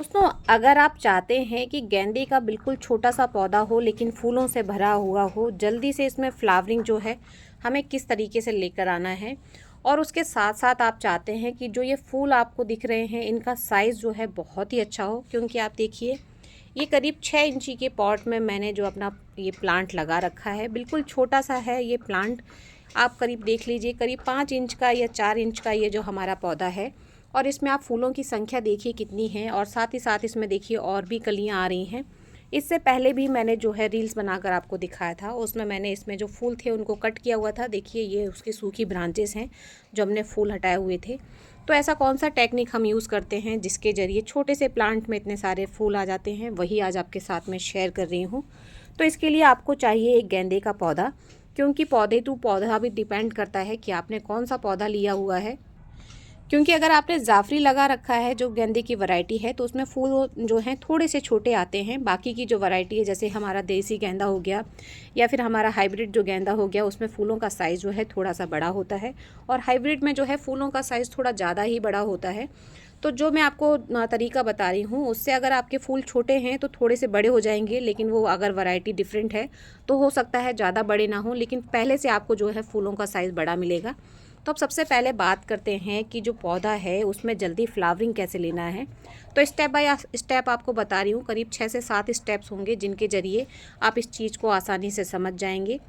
दोस्तों, अगर आप चाहते हैं कि गेंदे का बिल्कुल छोटा सा पौधा हो लेकिन फूलों से भरा हुआ हो, जल्दी से इसमें फ्लावरिंग जो है हमें किस तरीके से लेकर आना है, और उसके साथ साथ आप चाहते हैं कि जो ये फूल आपको दिख रहे हैं इनका साइज़ जो है बहुत ही अच्छा हो, क्योंकि आप देखिए ये करीब 6 इंची के पॉट में मैंने जो अपना ये प्लांट लगा रखा है। बिल्कुल छोटा सा है ये प्लांट। आप करीब देख लीजिए, करीब 5 इंच का या 4 इंच का ये जो हमारा पौधा है, और इसमें आप फूलों की संख्या देखिए कितनी है, और साथ ही साथ इसमें देखिए और भी कलियां आ रही हैं। इससे पहले भी मैंने जो है रील्स बनाकर आपको दिखाया था, उसमें मैंने इसमें जो फूल थे उनको कट किया हुआ था। देखिए ये उसकी सूखी ब्रांचेस हैं जो हमने फूल हटाए हुए थे। तो ऐसा कौन सा टेक्निक हम यूज़ करते हैं जिसके ज़रिए छोटे से प्लांट में इतने सारे फूल आ जाते हैं, वही आज आपके साथ में शेयर कर रही हूँ। तो इसके लिए आपको चाहिए एक गेंदे का पौधा, क्योंकि पौधे टू पौधा भी डिपेंड करता है कि आपने कौन सा पौधा लिया हुआ है। क्योंकि अगर आपने जाफरी लगा रखा है जो गेंदे की वैरायटी है, तो उसमें फूल जो हैं थोड़े से छोटे आते हैं। बाकी की जो वैरायटी है, जैसे हमारा देसी गेंदा हो गया या फिर हमारा हाइब्रिड जो गेंदा हो गया, उसमें फूलों का साइज़ जो है थोड़ा सा बड़ा होता है, और हाइब्रिड में जो है फूलों का साइज़ थोड़ा ज़्यादा ही बड़ा होता है। तो जो मैं आपको तरीका बता रही हूँ, उससे अगर आपके फूल छोटे हैं तो थोड़े से बड़े हो जाएंगे, लेकिन वो अगर वैरायटी डिफरेंट है तो हो सकता है ज़्यादा बड़े ना हो, लेकिन पहले से आपको जो है फूलों का साइज़ बड़ा मिलेगा। तो अब सबसे पहले बात करते हैं कि जो पौधा है उसमें जल्दी फ्लावरिंग कैसे लेना है। तो स्टेप बाय स्टेप आपको बता रही हूँ, करीब 6 से 7 स्टेप्स होंगे जिनके ज़रिए आप इस चीज़ को आसानी से समझ जाएंगे।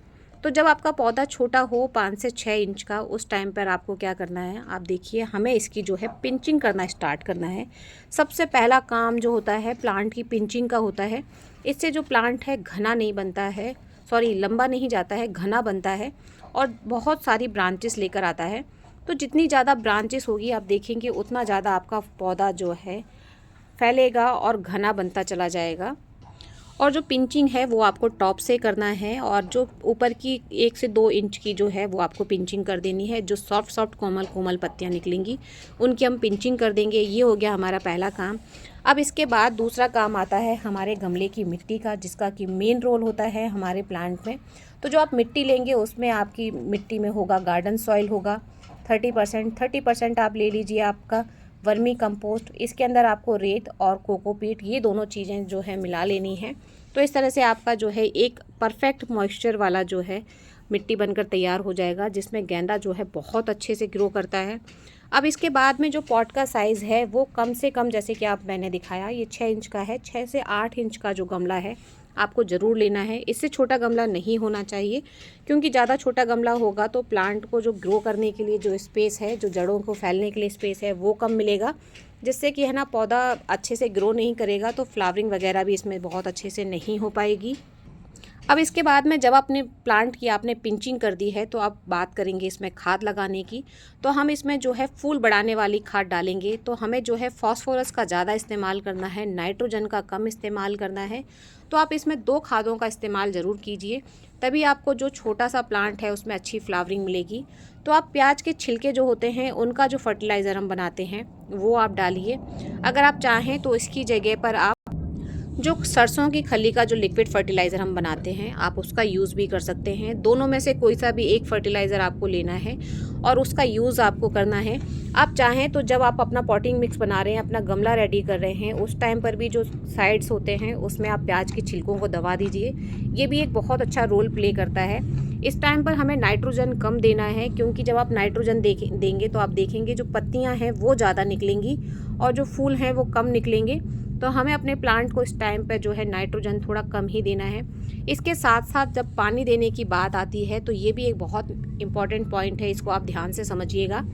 तो जब आपका पौधा छोटा हो 5 से 6 इंच का, उस टाइम पर आपको क्या करना है, आप देखिए हमें इसकी जो है पिंचिंग करना स्टार्ट करना है। सबसे पहला काम जो होता है प्लांट की पिंचिंग का होता है। इससे जो प्लांट है घना नहीं बनता है, सॉरी लंबा नहीं जाता है, घना बनता है और बहुत सारी ब्रांचेस लेकर आता है। तो जितनी ज़्यादा ब्रांचेस होगी आप देखेंगे उतना ज़्यादा आपका पौधा जो है फैलेगा और घना बनता चला जाएगा। और जो पिंचिंग है वो आपको टॉप से करना है, और जो ऊपर की 1 से 2 इंच की जो है वो आपको पिंचिंग कर देनी है। जो सॉफ्ट सॉफ्ट कोमल कोमल पत्तियाँ निकलेंगी उनकी हम पिंचिंग कर देंगे। ये हो गया हमारा पहला काम। अब इसके बाद दूसरा काम आता है हमारे गमले की मिट्टी का, जिसका कि मेन रोल होता है हमारे प्लांट में। तो जो आप मिट्टी लेंगे उसमें आपकी मिट्टी में होगा गार्डन सॉइल होगा 30% आप ले लीजिए आपका वर्मी कंपोस्ट। इसके अंदर आपको रेत और कोकोपीट, ये दोनों चीज़ें जो है मिला लेनी है। तो इस तरह से आपका जो है एक परफेक्ट मॉइस्चर वाला जो है मिट्टी बनकर तैयार हो जाएगा, जिसमें गेंदा जो है बहुत अच्छे से ग्रो करता है। अब इसके बाद में जो पॉट का साइज़ है वो कम से कम, जैसे कि आप मैंने दिखाया ये 6 इंच का है, 6 से 8 इंच का जो गमला है आपको ज़रूर लेना है। इससे छोटा गमला नहीं होना चाहिए, क्योंकि ज़्यादा छोटा गमला होगा तो प्लांट को जो ग्रो करने के लिए जो स्पेस है, जो जड़ों को फैलने के लिए स्पेस है, वो कम मिलेगा, जिससे कि है ना पौधा अच्छे से ग्रो नहीं करेगा, तो फ्लावरिंग वगैरह भी इसमें बहुत अच्छे से नहीं हो पाएगी। अब इसके बाद में जब आपने प्लांट की आपने पिंचिंग कर दी है, तो अब बात करेंगे इसमें खाद लगाने की। तो हम इसमें जो है फूल बढ़ाने वाली खाद डालेंगे। तो हमें जो है फास्फोरस का ज़्यादा इस्तेमाल करना है, नाइट्रोजन का कम इस्तेमाल करना है। तो आप इसमें 2 खादों का इस्तेमाल ज़रूर कीजिए, तभी आपको जो छोटा सा प्लांट है उसमें अच्छी फ्लावरिंग मिलेगी। तो आप प्याज के छिलके जो होते हैं उनका जो फर्टिलाइज़र हम बनाते हैं वो आप डालिए। अगर आप चाहें तो इसकी जगह पर आप जो सरसों की खली का जो लिक्विड फर्टिलाइज़र हम बनाते हैं आप उसका यूज़ भी कर सकते हैं। दोनों में से कोई सा भी एक फर्टिलाइज़र आपको लेना है और उसका यूज़ आपको करना है। आप चाहें तो जब आप अपना पॉटिंग मिक्स बना रहे हैं, अपना गमला रेडी कर रहे हैं, उस टाइम पर भी जो साइड्स होते हैं उसमें आप प्याज के छिलकों को दबा दीजिए। ये भी एक बहुत अच्छा रोल प्ले करता है। इस टाइम पर हमें नाइट्रोजन कम देना है, क्योंकि जब आप नाइट्रोजन देंगे तो आप देखेंगे जो पत्तियाँ हैं वो ज़्यादा निकलेंगी और जो फूल हैं वो कम निकलेंगे। तो हमें अपने प्लांट को इस टाइम पे जो है नाइट्रोजन थोड़ा कम ही देना है। इसके साथ साथ जब पानी देने की बात आती है तो ये भी एक बहुत इम्पॉर्टेंट पॉइंट है, इसको आप ध्यान से समझिएगा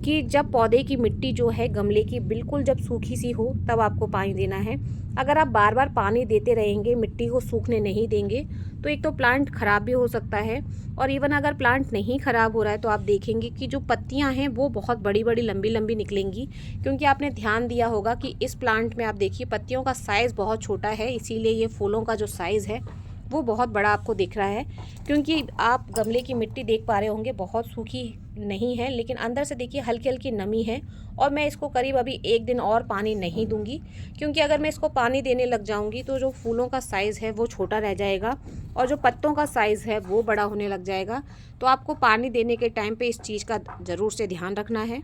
कि जब पौधे की मिट्टी जो है गमले की बिल्कुल जब सूखी सी हो तब आपको पानी देना है। अगर आप बार बार पानी देते रहेंगे, मिट्टी को सूखने नहीं देंगे, तो एक तो प्लांट ख़राब भी हो सकता है, और इवन अगर प्लांट नहीं ख़राब हो रहा है तो आप देखेंगे कि जो पत्तियां हैं वो बहुत बड़ी बड़ी लंबी लंबी निकलेंगी। क्योंकि आपने ध्यान दिया होगा कि इस प्लांट में आप देखिए पत्तियों का साइज़ बहुत छोटा है, इसीलिए ये फूलों का जो साइज़ है वो बहुत बड़ा आपको दिख रहा है। क्योंकि आप गमले की मिट्टी देख पा रहे होंगे बहुत सूखी नहीं है, लेकिन अंदर से देखिए हल्की हल्की नमी है। और मैं इसको करीब अभी 1 दिन और पानी नहीं दूंगी, क्योंकि अगर मैं इसको पानी देने लग जाऊंगी तो जो फूलों का साइज़ है वो छोटा रह जाएगा और जो पत्तों का साइज़ है वो बड़ा होने लग जाएगा। तो आपको पानी देने के टाइम पे इस चीज़ का ज़रूर से ध्यान रखना है।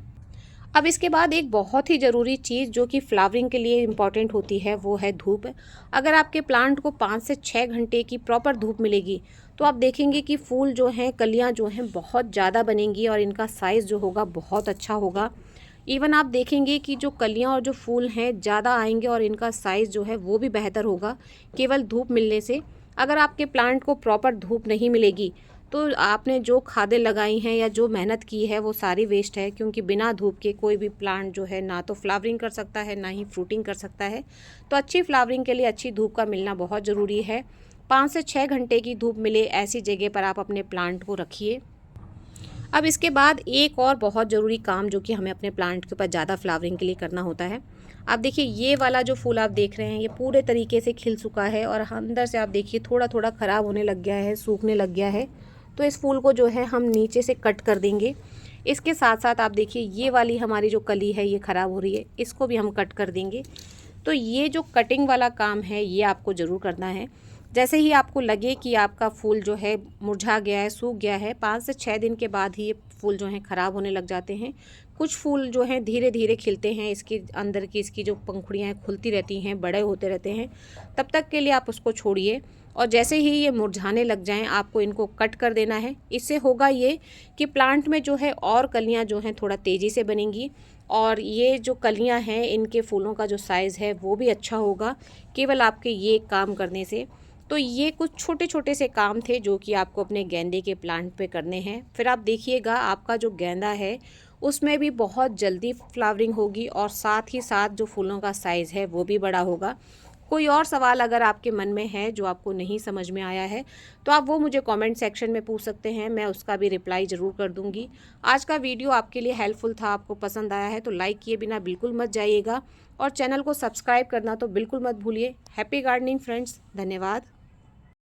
अब इसके बाद एक बहुत ही ज़रूरी चीज़ जो कि फ्लावरिंग के लिए इम्पॉर्टेंट होती है वो है धूप। अगर आपके प्लांट को 5 से 6 घंटे की प्रॉपर धूप मिलेगी तो आप देखेंगे कि फूल जो हैं, कलियां जो हैं बहुत ज़्यादा बनेंगी और इनका साइज़ जो होगा बहुत अच्छा होगा। इवन आप देखेंगे कि जो कलियां और जो फूल हैं ज़्यादा आएंगे और इनका साइज़ जो है वो भी बेहतर होगा केवल धूप मिलने से। अगर आपके प्लांट को प्रॉपर धूप नहीं मिलेगी तो आपने जो खादें लगाई हैं या जो मेहनत की है वो सारी वेस्ट है, क्योंकि बिना धूप के कोई भी प्लांट जो है ना तो फ्लावरिंग कर सकता है ना ही फ्रूटिंग कर सकता है। तो अच्छी फ्लावरिंग के लिए अच्छी धूप का मिलना बहुत ज़रूरी है। 5 से 6 घंटे की धूप मिले ऐसी जगह पर आप अपने प्लांट को रखिए। अब इसके बाद एक और बहुत ज़रूरी काम जो कि हमें अपने प्लांट के ऊपर ज़्यादा फ्लावरिंग के लिए करना होता है। आप देखिए ये वाला जो फूल आप देख रहे हैं ये पूरे तरीके से खिल चुका है और अंदर से आप देखिए थोड़ा थोड़ा ख़राब होने लग गया है, सूखने लग गया है। तो इस फूल को जो है हम नीचे से कट कर देंगे। इसके साथ साथ आप देखिए ये वाली हमारी जो कली है ये ख़राब हो रही है, इसको भी हम कट कर देंगे। तो ये जो कटिंग वाला काम है ये आपको ज़रूर करना है। जैसे ही आपको लगे कि आपका फूल जो है मुरझा गया है, सूख गया है, 5 से 6 दिन के बाद ही ये फूल जो हैं ख़राब होने लग जाते हैं। कुछ फूल जो हैं धीरे धीरे खिलते हैं, इसके अंदर की इसकी जो पंखुड़ियाँ हैं खुलती रहती हैं, बड़े होते रहते हैं। तब तक के लिए आप उसको छोड़िए और जैसे ही ये मुरझाने लग जाएं आपको इनको कट कर देना है। इससे होगा ये कि प्लांट में जो है और कलियाँ जो हैं थोड़ा तेज़ी से बनेंगी और ये जो कलियाँ हैं इनके फूलों का जो साइज़ है वो भी अच्छा होगा केवल आपके ये काम करने से। तो ये कुछ छोटे छोटे से काम थे जो कि आपको अपने गेंदे के प्लांट पे करने हैं। फिर आप देखिएगा आपका जो गेंदा है उसमें भी बहुत जल्दी फ्लावरिंग होगी और साथ ही साथ जो फूलों का साइज़ है वो भी बड़ा होगा। कोई और सवाल अगर आपके मन में है जो आपको नहीं समझ में आया है तो आप वो मुझे कमेंट सेक्शन में पूछ सकते हैं, मैं उसका भी रिप्लाई ज़रूर कर दूंगी। आज का वीडियो आपके लिए हेल्पफुल था, आपको पसंद आया है तो लाइक किए बिना बिल्कुल मत जाइएगा और चैनल को सब्सक्राइब करना तो बिल्कुल मत भूलिए। हैप्पी गार्डनिंग फ्रेंड्स, धन्यवाद।